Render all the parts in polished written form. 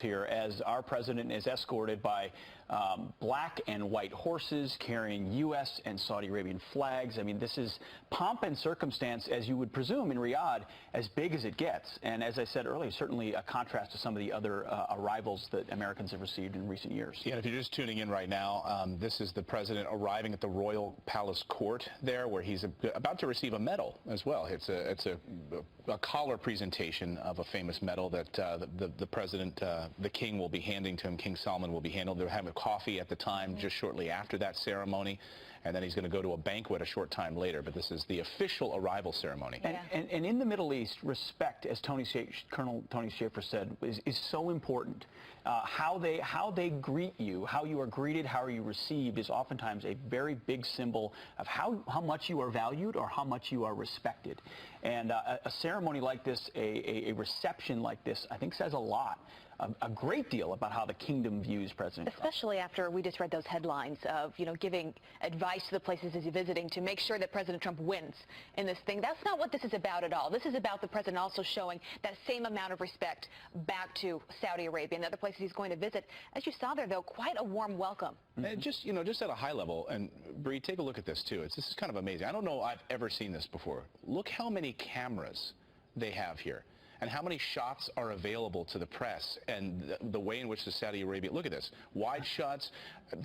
here as our president is escorted by black and white horses carrying U.S. and Saudi Arabian flags. I mean, this is pomp and circumstance, as you would presume in Riyadh, as big as it gets. And as I said earlier, certainly a contrast to some of the other arrivals that Americans have received in recent years. Yeah, if you're just tuning in right now, this is the president arriving at the Royal Palace Court there, where he's about to receive a medal as well. It's a collar presentation of a famous medal that the president, the king, will be handing to him. King Salman will be handing. They're having coffee at the time, just shortly after that ceremony, and then he's going to go to a banquet a short time later. But this is the official arrival ceremony. And in the Middle East, respect, as Colonel Tony Schaefer said, is so important. How they greet you, how you are greeted, how are you received, is oftentimes a very big symbol of how much you are valued or how much you are respected. And a ceremony like this, a reception like this, I think says a lot. A great deal about how the kingdom views President Trump. Especially after we just read those headlines of, giving advice to the places he's visiting to make sure that President Trump wins in this thing. That's not what this is about at all. This is about the president also showing that same amount of respect back to Saudi Arabia and the other places he's going to visit. As you saw there, though, quite a warm welcome. And just at a high level, and Bree, take a look at this too. This is kind of amazing. I don't know I've ever seen this before. Look how many cameras they have here, and how many shots are available to the press, and the way in which the Saudi Arabia, look at this, wide shots.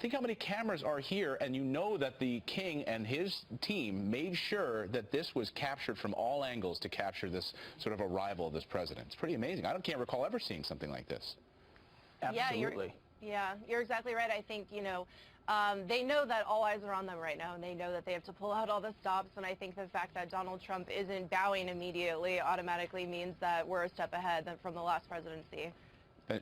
Think how many cameras are here, and you know that the king and his team made sure that this was captured from all angles to capture this sort of arrival of this president. It's pretty amazing. I can't recall ever seeing something like this. Absolutely. Yeah, you're exactly right. I think, they know that all eyes are on them right now, and they know that they have to pull out all the stops, and I think the fact that Donald Trump isn't bowing immediately automatically means that we're a step ahead from the last presidency.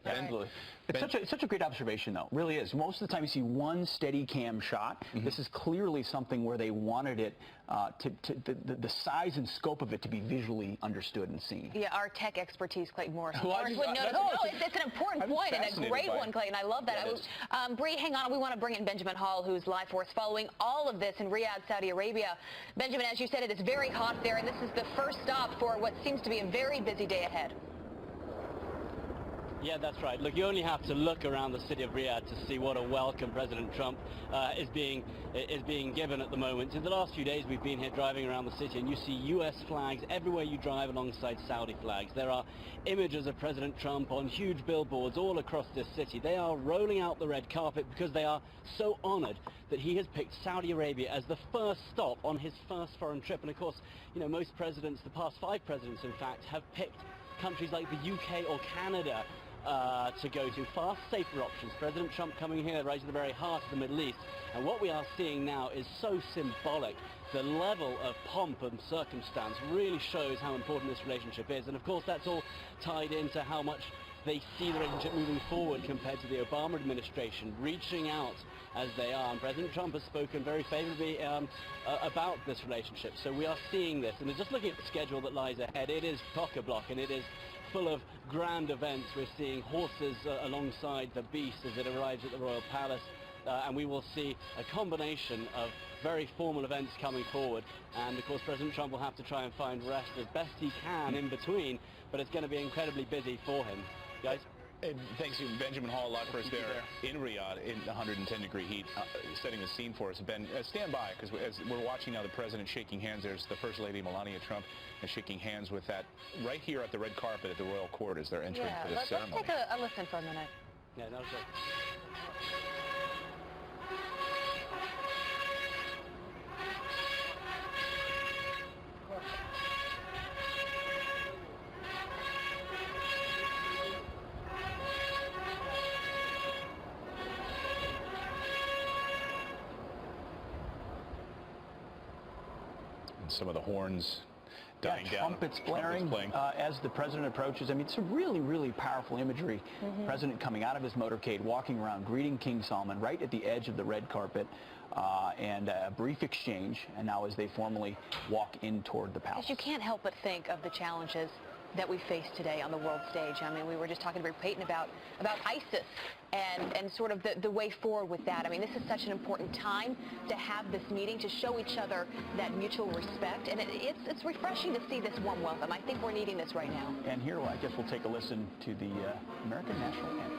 Absolutely. It's such a great observation, though. Really is. Most of the time you see one steady cam shot. This is clearly something where they wanted it, the size and scope of it to be visually understood and seen. Yeah, our tech expertise, Clayton Morris. Well, would notice. No, it's an important point and a great one, Clayton. I love that. Bree, hang on. We want to bring in Benjamin Hall, who's live for us following all of this in Riyadh, Saudi Arabia. Benjamin, as you said, it is very hot there, and this is the first stop for what seems to be a very busy day ahead. Yeah, that's right. Look, you only have to look around the city of Riyadh to see what a welcome President Trump is being given at the moment. In the last few days, we've been here driving around the city, and you see U.S. flags everywhere you drive alongside Saudi flags. There are images of President Trump on huge billboards all across this city. They are rolling out the red carpet because they are so honored that he has picked Saudi Arabia as the first stop on his first foreign trip. And of course, most presidents, the past 5 presidents in fact, have picked countries like the UK or Canada to go to, far safer options. President Trump coming here right to the very heart of the Middle East, and what we are seeing now is so symbolic. The level of pomp and circumstance really shows how important this relationship is, and of course that's all tied into how much they see the relationship moving forward compared to the Obama administration, reaching out as they are, and President Trump has spoken very favorably about this relationship. So we are seeing this, and just looking at the schedule that lies ahead, it is chock-a-block, and it is full of grand events. We're seeing horses alongside the beast as it arrives at the Royal Palace, and we will see a combination of very formal events coming forward, and of course President Trump will have to try and find rest as best he can in between, but it's going to be incredibly busy for him. Guys? And thanks to Benjamin Hall, a lot for us there in Riyadh in 110-degree heat, setting the scene for us. Ben, stand by, because as we're watching now the president shaking hands. There's the First Lady, Melania Trump, and shaking hands with that right here at the red carpet at the Royal Court as they're entering for this ceremony. Let's take a listen for a minute. Yeah, no, sure. Some of the horns dying down. Trumpets blaring as the president approaches. I mean, it's a really, really powerful imagery. President coming out of his motorcade, walking around, greeting King Salman right at the edge of the red carpet, and a brief exchange, and now as they formally walk in toward the palace. You can't help but think of the challenges that we face today on the world stage. I mean, we were just talking to Peyton about ISIS and sort of the way forward with that. I mean, this is such an important time to have this meeting, to show each other that mutual respect, and it's refreshing to see this warm welcome. I think we're needing this right now. And here, I guess we'll take a listen to the American National Anthem.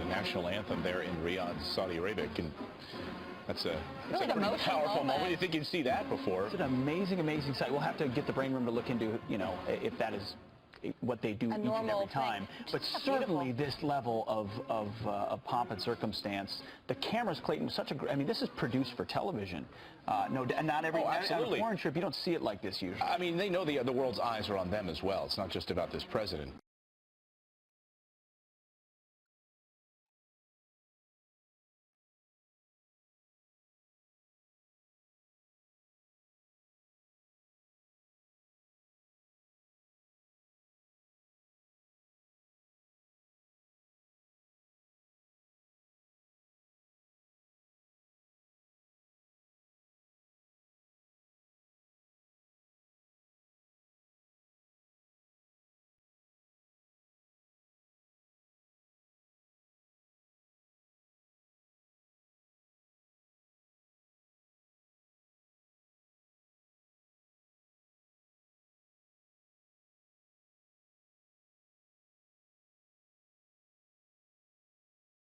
National anthem there in Riyadh, Saudi Arabia. That's a really pretty powerful moment. You think you'd see that before? It's an amazing, amazing sight. We'll have to get the brain room to look into, you know, if that is what they do each and every time. But certainly this level of pomp and circumstance. The cameras, Clayton, was such a. I mean, this is produced for television. No, not every. Absolutely. On a foreign trip, you don't see it like this usually. I mean, they know the world's eyes are on them as well. It's not just about this president.